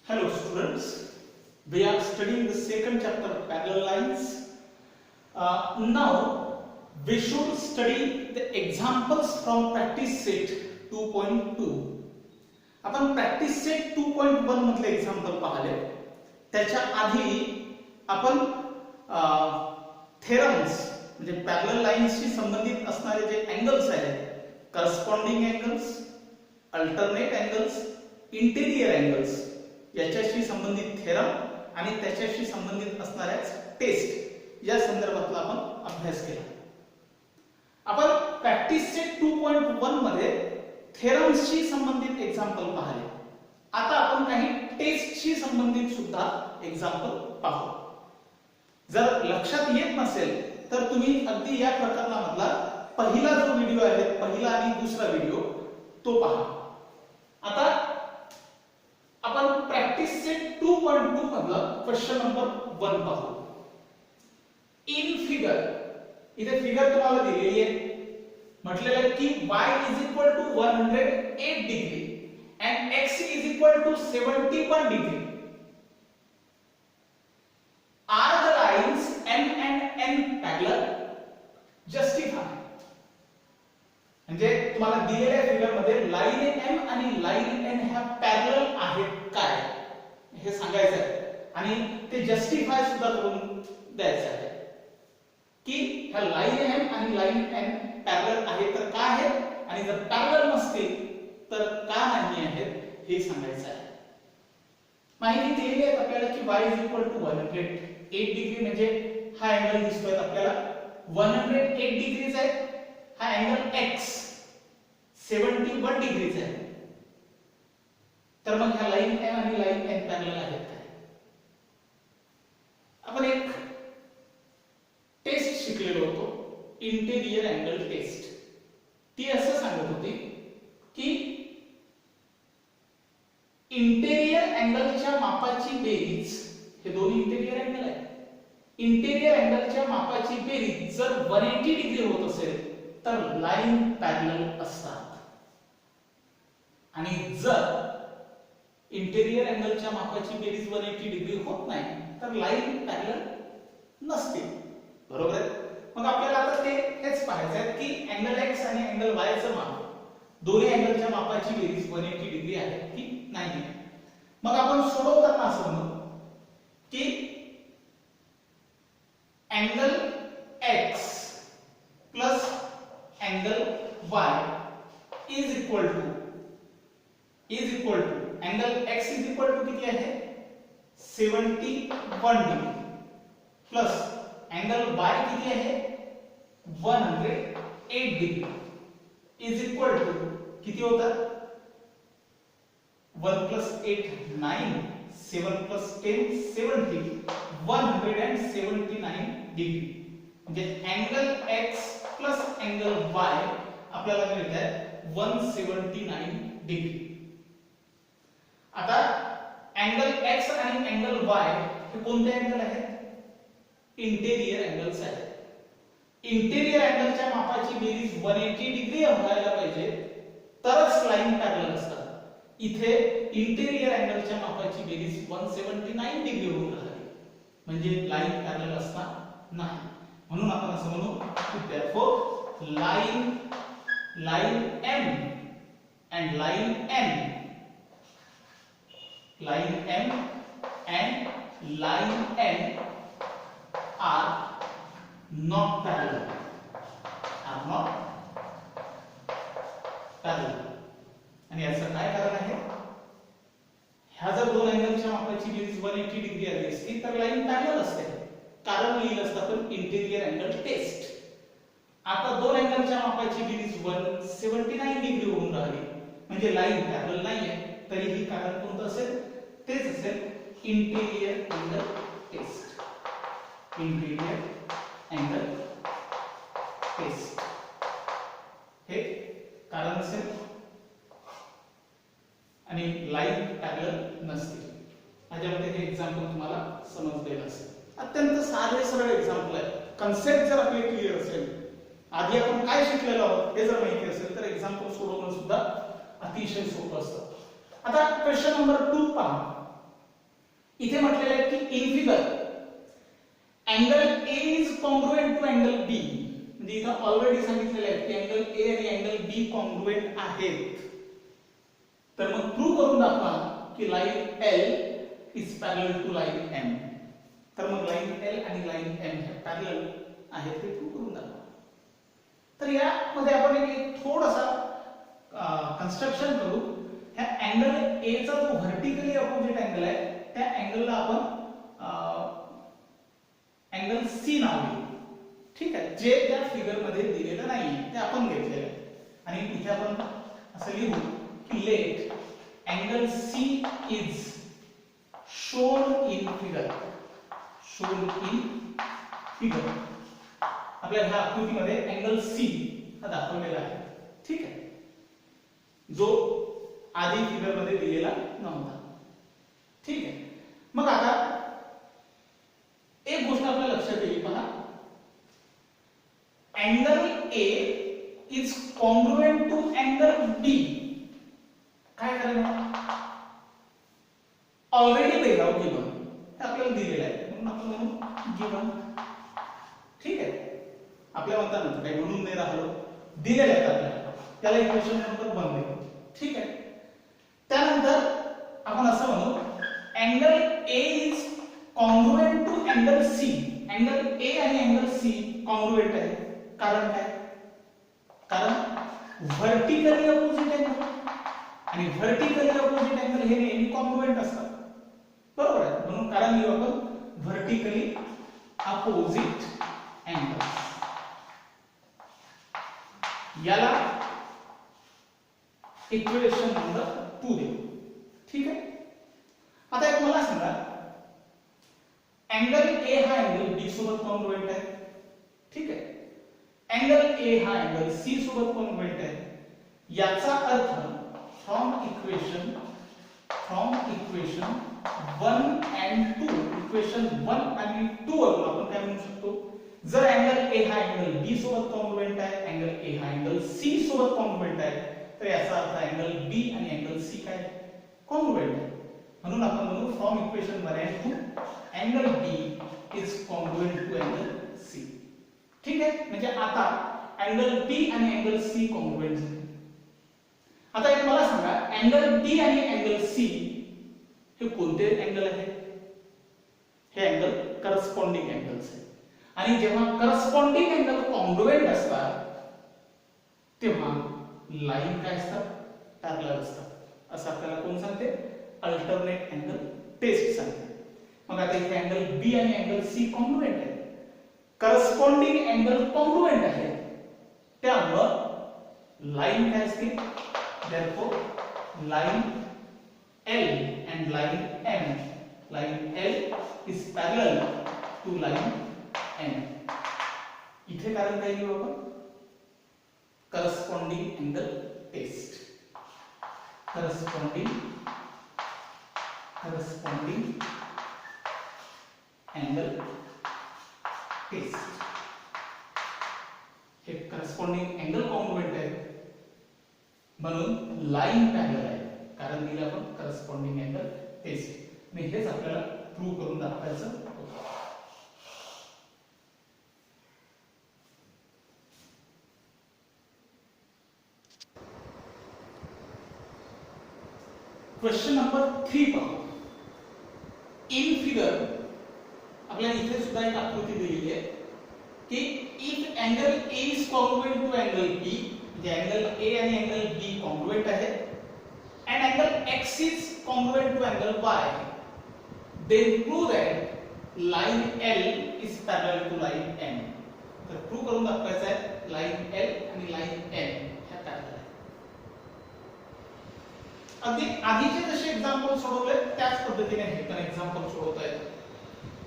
Hello students, we are studying the second chapter of parallel lines. Now we should study the examples from practice set 2.2. आपण practice set 2.1 मधले example पाहिले. त्याच्या आधी आपण theorems म्हणजे parallel lines शी संबंधित असणारे जे angles आहेत, corresponding angles, alternate angles, interior angles याच्याशी संबंधित थेरम आणि त्याच्याशी संबंधित असणाऱ्या टेस्ट या संदर्भातला आपण अभ्यास केला. आपण प्रॅक्टिस सेट 2.1 मध्ये थेरम्सशी संबंधित एक्झाम्पल पाहिले. आता आपण काही टेस्टशी संबंधित सुद्धा एक्झाम्पल पाहू. जर लक्षात येत नसेल तर तुम्ही अगदी या प्रकरणामधला पहिला जो व्हिडिओ आहे, पहिला आणि दुसरा व्हिडिओ तो पहा. आता आपण प्रॅक्टिस सेट 2.2 मधला क्वेश्चन नंबर 1 पाहू. इन फिगर, इथे फिगर तुम्हाला दिलेली आहे, म्हटलेलं आहे की y is equal to 108 degree and x is equal to 71 degree. Are the lines m and n parallel? Justify. म्हणजे तुम्हाला दिलेल्या फिगर मध्ये लाईन m आणि लाईन n ह्या पॅरलल आहेत काय हे सांगायचं आहे आणि ते जस्टिफाय सुद्धा करून द्यायचं आहे की ह्या लाईन m आणि लाईन n पॅरलल आहेत तर का आहेत आणि जर पॅरलल नसतील तर का नाही आहेत हे सांगायचं आहे. माहिती दिलेली आहे आपल्याला की y is equal to 108 degree म्हणजे हा अँगल दिसतोय आपल्याला 108 डिग्रीज आहे. हा अँगल x 71 डिग्रीचा आहे. तर मग ह्या लाईन m आणि लाईन n पॅरलल आहेत काय? आपण एक टेस्ट शिकलेलो होतो, इंटेरियर अँगल टेस्ट. ती असं सांगत होती की इंटेरियर अँगलच्या मापाची बेरीज, हे दोन्ही इंटेरियर अँगल आहे, इंटेरियर अँगलच्या मापाची बेरीज जर 180 डिग्री होत असेल तर लाईन पॅरलल असतात आणि जर इंटेरियर अँगलच्या मापाची बेरीज 180 डिग्री होत नाही तर लाईन पॅरलल नसते. बरोबर आहे. मग आपल्याला आता ते हेच पाहायचं आहे की अँगल x आणि अँगल y चं माप, दोन्ही अँगलच्या मापाची बेरीज 180 डिग्री आहे की नाही. मग आपण सोडवताना असं म्हणू की angle x plus angle y is equal to angle x is equal to किती आहे 71 डिग्री प्लस angle y किती आहे 108 डिग्री is equal to किती होतात 1 plus 8 9 7 plus 10 70 179 डिग्री. म्हणजे angle x plus angle y आपल्याला मिळत आहे 179 डिग्री. आता अँगल x आणि अँगल y हे कोणते अँगल आहेत? इंटेरियर अँगल्स आहेत. इंटेरियर अँगलच्या मापाची बेरीज 180 डिग्री व्हायला पाहिजे तरच लाईन पॅरलल असतात. इथे इंटेरियर अँगलच्या मापाची बेरीज 179 डिग्री होऊन राहिली म्हणजे लाईन पॅरलल असणार नाही. म्हणून आपण असं म्हणू की therefore line m and line n are not parallel. आणि याचं काय कारण आहे? ह्या जर दोन अँगलच्या मापाची बेरीज 180 डिग्री आली असती तर लाईन पॅरलल असते. कारण लिहिलं असतं आपण इंटेरियर अँगल टेस्ट. आता दोन अँगलच्या मापाची बेरीज 179 डिग्री होऊन राहिली म्हणजे लाईन पॅरलल नाहीये. तरीही कारण कोणतं असेल? तेच असेल interior angle test. Interior angle test हे कारण असेल आणि लाईन पॅरलल नसते. माझ्यामध्ये हे एक्झाम्पल तुम्हाला समजलेलं असेल. अत्यंत साधे सरळ एक्झाम्पल आहे. कन्सेप्ट जर आपले क्लिअर असेल, आधी आपण काय शिकलेलो आहोत हे जर माहिती असेल तर एक्झाम्पल सोडवणं सुद्धा अतिशय सोपं असतं. आता क्वेश्चन नंबर 2 पहा. इथे म्हटलेलं आहे की in figure angle A is congruent to angle B, म्हणजे इथं ऑलरेडी सांगितलेलं आहे की अँगल ए आणि अँगल बी कॉन्ग्रुएंट आहेत. तर मग प्रूव्ह करून दाखवा की line l is parallel to line m. तर मग लाईन एल आणि लाईन एम हे पॅरलल आहेत हे प्रूव्ह करून दाखवा. तर यामध्ये आपण एक थोडासा कन्स्ट्रक्शन करू. ह्या अँगल ए चा जो व्हर्टिकली अपोजिट अँगल आहे त्या अँगलला आपण अँगल सी नाव देऊ. ठीक आहे, जे त्या फिगर मध्ये दिलेलं नाही ते आपण घेतलेलं आहे. आणि इथे आपण असं लिहू की let angle c is shown in figure. Shown in figure आपल्या ह्या आकृतीमध्ये अँगल सी हा दाखवलेला आहे. ठीक आहे, जो आधी फिगर मध्ये दिलेला नव्हता. ठीक आहे, मग आता एक गोष्ट आपल्या लक्षात येईल पहा. Angle A is congruent to angle B. काय करायचं? ऑलरेडी they have given हे आपल्याला दिलेलं आहे म्हणून आपण म्हणू given. ठीक आहे, आपल्या म्हणतात काही म्हणून नाही राहिलो, दिलेलं आहे आपल्याला, त्याला इक्वेशन नंबर 1 देऊ. ठीक आहे, त्यानंतर आपण असं म्हणू angle A is congruent to angle c. Angle a आणि अँगल सी कॉन्ग्रुएंट आहे. कारण काय? कारण व्हर्टिकली अपोजिट अँगल आणि व्हर्टिकली अपोजिट अँगल हे नेहमी कॉन्ग्रुएंट असतात. बरोबर आहे, म्हणून कारण लिहू आपण व्हर्टिकली अपोजिट अँगल. याला इक्वेशन नंबर 2 देऊ. ठीक आहे, आता एक मला सांगा अँगल ए हा अँगल बी सोबत कॉन्ग्रुएंट आहे. ठीक आहे, अँगल ए हा अँगल सी सोबत कॉन्ग्रुएंट आहे. याचा earth from equation 1 and 2, equation 1 आणि 2 वरून आपण काय म्हणू शकतो, जर अँगल ए हा अँगल बी सोबत कॉन्ग्रुएंट आहे, अँगल ए हा अँगल सी सोबत कॉन्ग्रुएंट आहे, तर याचा अर्थ अँगल बी आणि अँगल सी काय कॉन्ग्रुएंट आहे. म्हणून आपण म्हणू from equation 1 and 2 angle b is congruent to angle c. ठीक आहे, म्हणजे आता अँगल बी आणि अँगल सी कॉन्ग्रुएंट झाले. आता एक मला सांगा अँगल बी आणि अँगल सी हे कोणते अँगल आहेत? हे अँगल करस्पॉन्डिंग अँगल्स आहेत. आणि जेव्हा करस्पॉन्डिंग अँगल कॉन्ग्रुएंट असतात तेव्हा लाईन काय असतात? पॅरलल असतात. असं आपल्याला कोण सांगते? अल्टरनेट अँगल टेस्ट सांगते. मग आता इथे अँगल बी आणि अँगल सी कॉन्ग्रुएंट आहेत, करस्पॉन्डिंग अँगल कॉन्ग्रुएंट आहे, त्यामुळे लाईन काय असते? therefore line L and line M, line L is parallel to line M. इथे कारण काय लिहू आपण? corresponding angle test. corresponding angle test. हे corresponding angle congruent आहे म्हणून लाईन पॅरलल आहे, कारण दिलं आपण करस्पॉन्डिंग अँगल टेस्ट. आणि हेच आपल्याला प्रूव्ह करून दाखवायचं होतं. क्वेश्चन नंबर 3 पाहू. इन फिगर आपल्याला इथे सुद्धा एक आकृती दिलेली आहे की if angle A is congruent to angle b, angle a आणि अँगल बी कॉन्ग्रुएंट आहे, and angle x is congruent to angle y, then prove that line L is parallel to line M. तर prove करून दाखवायचं आहे line L आणि line M ह्या parallel आहेत. अगदी आधीचे जसे एक्झाम्पल सोडवले त्याच पद्धतीने हे पण एक्झाम्पल सोडवतोय.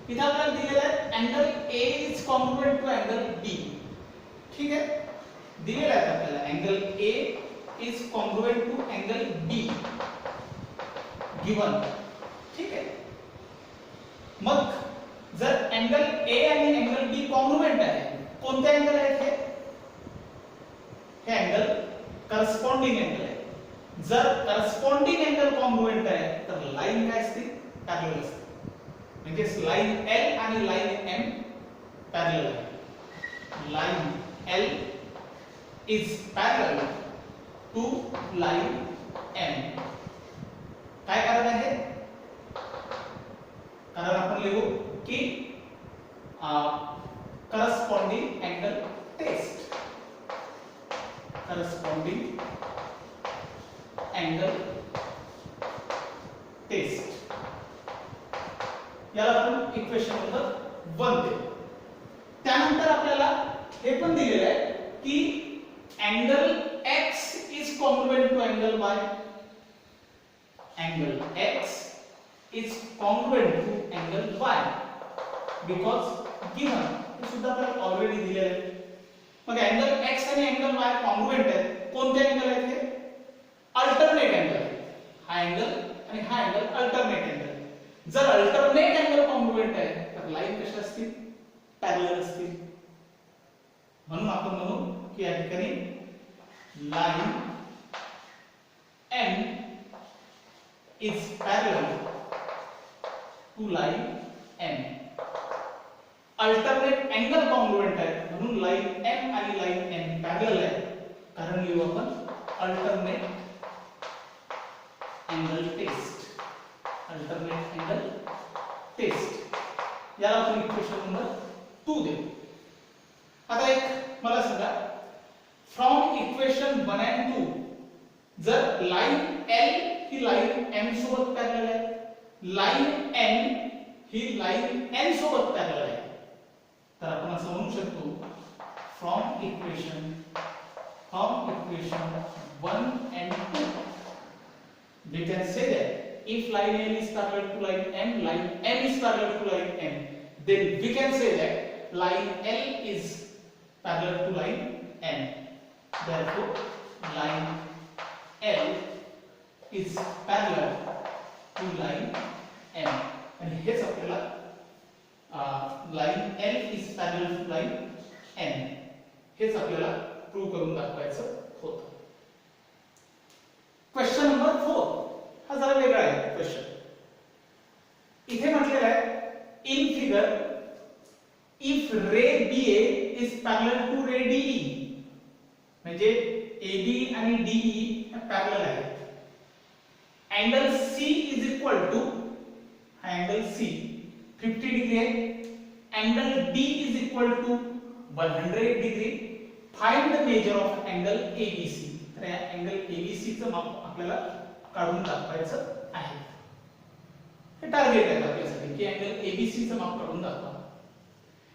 इथे आपल्याला दिलेला आहे angle A is congruent to angle B. ठीक आहे, दिलेला आहे आपल्याला angle A is congruent to angle B given. ठीक आहे, मग जर अँगल A आणि अँगल B कॉन्ग्रुएंट आहे, कोणते अँगल आहेत हे? हे अँगल करस्पॉन्डिंग अँगल आहे. जर करस्पॉन्डिंग अँगल कॉन्ग्रुएंट आहे तर लाईन काय असते? पॅरलल असते. केस लाईन L आणि लाईन M पॅरलल आहे. Line L is parallel to line M. काय कारण आहे? कारण आपण लिहू की corresponding angle test. Corresponding angle test याला आपण इक्वेशन नंबर 1 देऊ. त्यानंतर आपल्याला हे पण दिलेलं आहे की angle x is congruent to angle y. Angle x is congruent to angle y because given हे सुद्धा आपल्याला ऑलरेडी दिलेलं आहे. मग अँगल x आणि अँगल y कॉन्ग्रुएंट आहेत. कोणते अँगल आहेत हे? Alternate angle. हा अँगल आणि हा अँगल अल्टरनेट अँगल. जर अल्टरनेट अँगल कॉन्ग्रुएंट आहे तर लाईन कशा असतील? पॅरलल असतील. म्हणून आपण म्हणू की या ठिकाणी line M is parallel to line M. Alternate angle congruent आहे म्हणून लाईन M आणि लाईन M पॅरलल आहे. कारण लिहू आपण alternate angle test. Alternate angle test याला आपण इक्वेशन नंबर 2 देऊ. आता एक मला सांगा, फ्रॉम इक्वेशन 1 and 2 जर लाईन L ही लाईन M सोबत पॅरलल आहे, लाईन N ही लाईन N सोबत पॅरलल आहे, तर आपण असं म्हणू शकतो from equation 1 and 2 we can say that if line L is parallel to line M, line M is parallel to line M, then we can say that line L is parallel to line M. Therefore, line L is parallel to line M. आणि हेच आपल्याला line L is parallel to line M हेच आपल्याला prove करून दाखवायचं होतं. Question number 4 हा जरा वेगळा आहे क्वेश्चन. इथे म्हटलेलं आहे in figure if ray BA is parallel to ray DE, म्हणजे AB आणि DE हे पॅरलल आहेत. Angle C is equal to हा अँगल C 50 डिग्री आहे. Angle D is equal to 100 degree. Find the measure of angle ABC. तर या angle ABC चं माप आपल्याला काढून दाखवायचं आहे. हे टार्गेट आहे आपल्यासाठी की अँगल ABC चं माप काढून दाखवा.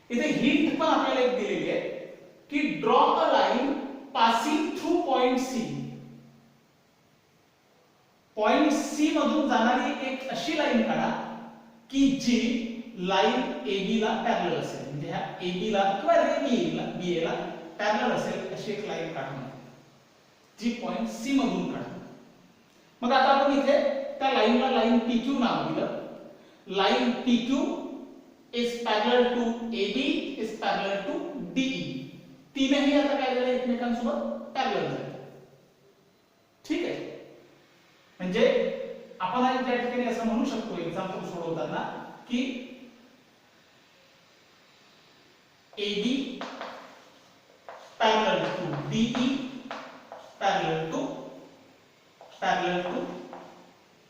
इथे हिंट पण आपल्याला एक दिलेली आहे की draw a line passing through point C. Point C मधून जाणारी एक अशी लाइन काढा की जी लाइन AB ला पॅरलल असेल. म्हणजे ह्या AB ला किंवा BA ला पॅरलल असेल अशी एक लाइन काढा जी पॉइंट C मधून काढा. मग आता आपण इथे त्या लाइनला लाइन PQ नाव दिलं. Line PQ is parallel to AB is parallel to DE. तीनही आता काय झाले एकमेकांसोबत पॅरलल झाले. ठीक आहे. म्हणजे आपण आज त्या ठिकाणी असं म्हणू शकतो एक्झाम्पल सोडवताना की AB parallel to DE parallel to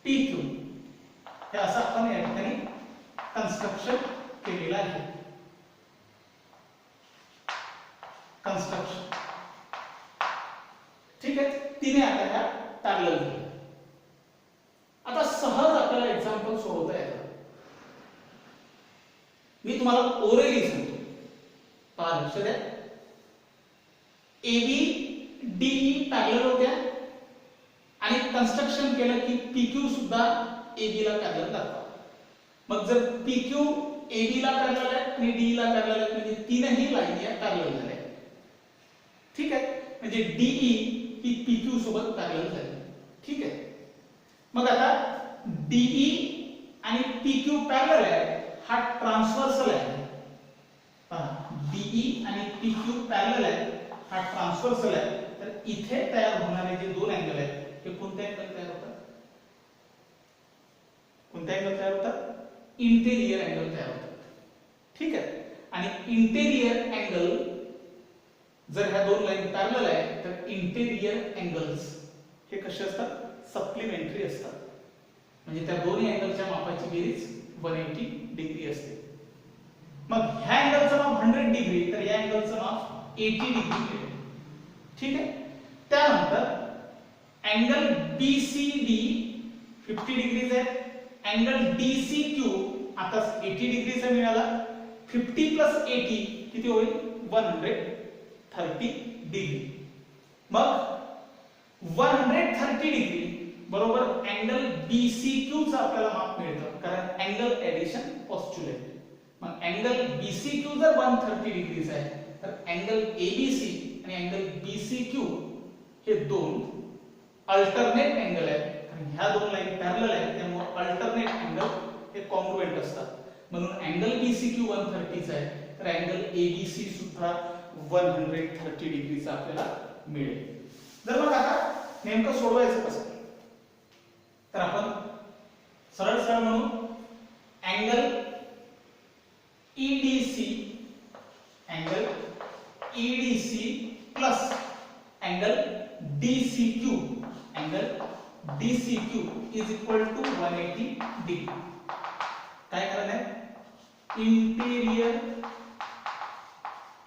PQ हे असं आपण या ठिकाणी कन्स्ट्रक्शन केलेलं आहे. कन्स्ट्रक्शन ठीक आहे. तिने आता ह्या पॅरलल झाल्या. आता सहज आपल्याला एक्झाम्पल सोडवता येतं. मी तुम्हाला ओरली सांगतो, पहा लक्ष द्या. AB DE पॅरलल होत्या आणि कन्स्ट्रक्शन केलं की PQ सुद्धा AB ला पॅरलल दाखवा. मग जर PQ AB ला पॅरलल आहे आणि DE ला पॅरलल आहे म्हणजे तीनही लाईन या पॅरलल झाल्या. ठीक आहे. म्हणजे DE ही PQ सोबत पॅरलल झाली. ठीक आहे. मग आता DE आणि PQ पॅरलल आहे हा ट्रान्सव्हर्सल आहे. पहा DE आणि PQ पॅरलल आहे हा ट्रान्सव्हर्सल आहे. तर इथे तयार होणारे जे दोन अँगल आहेत ते कोणते अँगल तयार होतात? कोणते अँगल तयार होतात? इंटेरियर अँगल तयार होतात. ठीक आहे. आणि इंटेरियर अँगल जर ह्या दोन लाईन पॅरलल आहे तर इंटेरियर अँगल्स हे कसे असतात? सप्लिमेंटरी असतात. म्हणजे त्या दोन्ही अँगलच्या मापाची बेरीज 180 डिग्री असते. मग ह्या अँगलचं माप 100 डिग्री तर या अँगलचं माप 80 डिग्री आहे. ठीक आहे. त्यानंतर अँगल BCD 50 डिग्रीज आहे. अँगल DCQ आता 80 डिग्रीचा मिळाला. 50 प्लस 80 किती होईल? 130 डिग्री. मग 130 डिग्री बरोबर अँगल BCQ चा आपल्याला माप मिळतं कारण अँगल एडिशन पॉस्ट्युलेट. मग अँगल BCQ जर 130 डिग्रीचा आहे तर अँगल ABC आणि अँगल BCQ हे दोन अल्टरनेट अँगल आहेत. कारण ह्या दोन लाईन पॅरलल आहेत त्यामुळे अल्टरनेट अँगल हे कॉन्ग्रुएंट असतात. म्हणून अँगल BCQ 130 चा आहे तर अँगल ABC सुद्धा 130 डिग्रीचा आपल्याला मिळेल. जर मग आता नेमकं सोडवायचं कसं तर आपण सरळ सरळ म्हणू angle EDC plus angle DCQ is equal to 180 degree. काय करायला आहे? Interior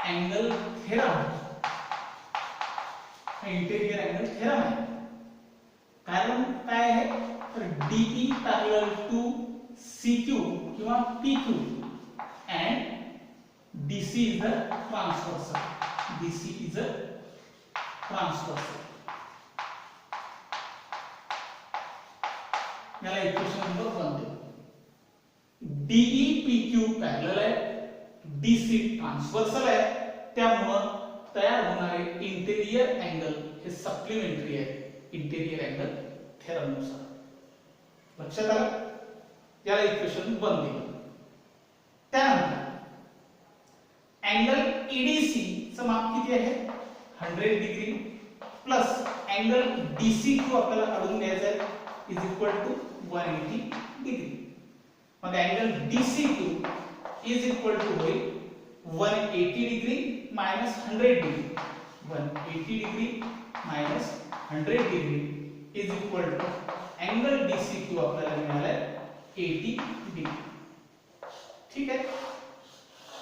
angle theorem. Interior angle theorem आहे. कारण काय आहे तर DE पॅरलल टू CQ किंवा PQ and DC is the transversal. DC is a transversal. याला इक्वेशन नंबर 1 दे. DE PQ पॅरलल आहे, DC ट्रान्सव्हर्सल आहे, त्यामुळे तयार होणारे इंटेरियर अँगल हे सप्लिमेंटरी आहे इंटेरियर अँगल थेरम नुसार. लक्षात आलं? याला इक्वेशन 1 दिलं. त्यानंतर अँगल EDC चं माप किती आहे? 100 डिग्री प्लस अँगल DCQ आपल्याला काढून घ्यायचा आहे इज इक्वल टू 180 डिग्री. मग angle DCQ is equal to होईल 180 degree minus 100 degree. 180 degree minus 100 degree is equal to angle DCQ आपल्याला मिळाला आहे 80 डिग्री. ठीक आहे.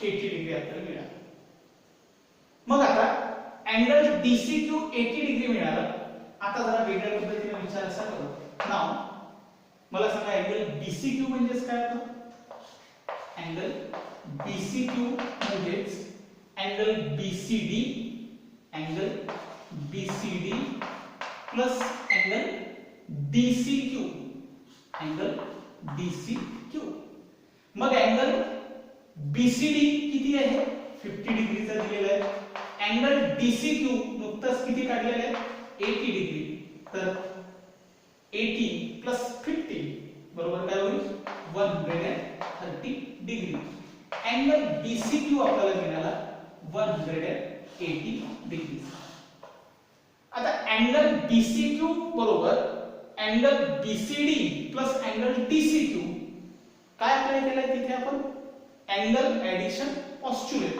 80 डिग्री आपल्याला मिळाला. मग आता अँगल DCQ 80 डिग्री मिळाला. आता जरा वेगळ्या पद्धतीने विचार असा करू. नाव मला सांगा अँगल BCQ म्हणजेच काय होतं? अँगल BCQ म्हणजेच angle BCD plus angle DCQ. मग अँगल BCD किती आहे? 50 डिग्रीचा दिलेला आहे. अँगल DCQ नुकताच किती काढलेला आहे? 80 डिग्री. तर 80 प्लस 50 बरोबर काय होईल? 130 डिग्री. अँगल BCQ आपल्याला मिळाला 180 डिग्री. आता अँगल BCQ बरोबर angle BCD plus angle DCQ काय अप्लाय केलंय तिथे आपण? Angle addition postulate.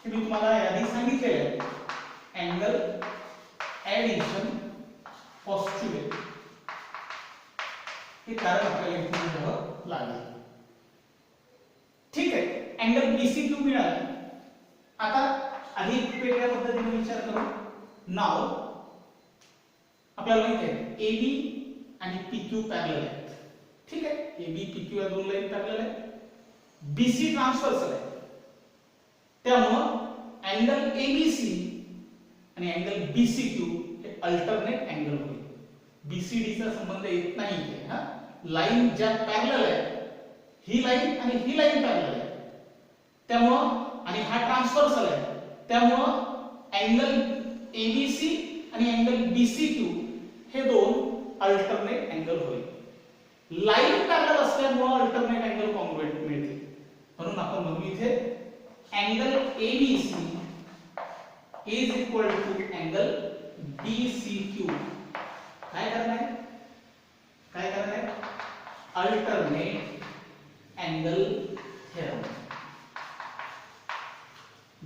हे मी तुम्हाला याआधी सांगितलेलं आहे. अँगल एडिशन पॉस्ट्युलेट हे कारण आपल्याला इथे घ्यावं लागेल. ठीक आहे. अँगल BCQ मिळाला. आता अधिक वेगळ्या पद्धतीने विचार करू. नाव आपल्याला माहिती आहे AB आणि PQ पॅरलल आहेत. ठीक आहे. AB PQ या दोन लाईन पॅरलल आहेत. BC ट्रान्सव्हर्सल आहे. त्यामुळे अँगल ABC आणि अँगल BCQ हे अल्टरनेट अँगल होईल. BCD चा संबंध येत नाही इथे. हा लाईन ज्या पॅरलल आहे ही लाईन आणि ही लाईन पॅरलल आहे. त्यामुळे आणि हा ट्रान्सव्हर्सल आहे. त्यामुळे अँगल ABC आणि अँगल BCQ हे दोन अल्टरनेट अँगल होईल. लाईन पॅरलल असल्यामुळे अल्टरनेट अँगल कॉन्ग्रुएंट मिळते. म्हणून आपण म्हणू इथे angle ABC is equal to angle BCQ. काय करणार आहे? अल्टरनेट अँगल थेरम,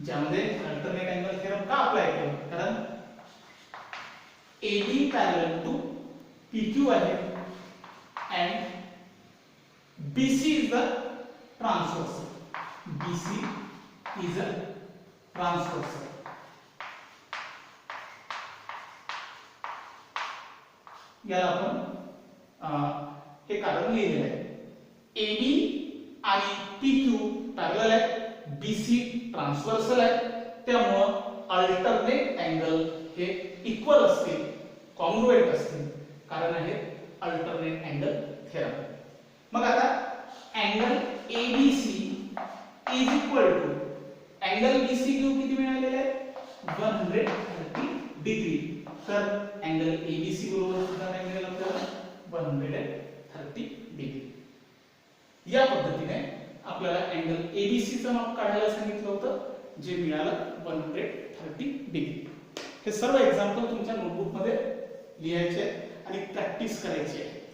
ज्यामध्ये अल्टरनेट अँगल थेरम का अप्लाय केलं, कारण AB पॅरलल टू PQ आहे and BC is the transversal. BC is a transversal. याला आपण हे कारण लिहिलेलं आहे. AB आणि PQ पॅरलल आहे, BC ट्रान्सव्हर्सल आहे, त्यामुळे अल्टरनेट अँगल हे इक्वल असतील, कॉन्ग्रुएंट असतील, कारण आहे अल्टरनेट अँगल थेरम. मग आता angle ABC is equal to angle BCQ किती मिळालेले आहे 130 डिग्री. तर अँगल ABC बरोबर सुद्धा काय मिळेल आपल्याला 130 डिग्री. या पद्धतीने आपल्याला अँगल ABC चं माप काढायला सांगितलं होतं, जे मिळालं 130 डिग्री. हे सर्व एक्झाम्पल तुमच्या नोटबुक मध्ये लिहायचे आणि प्रॅक्टिस करायची आहे.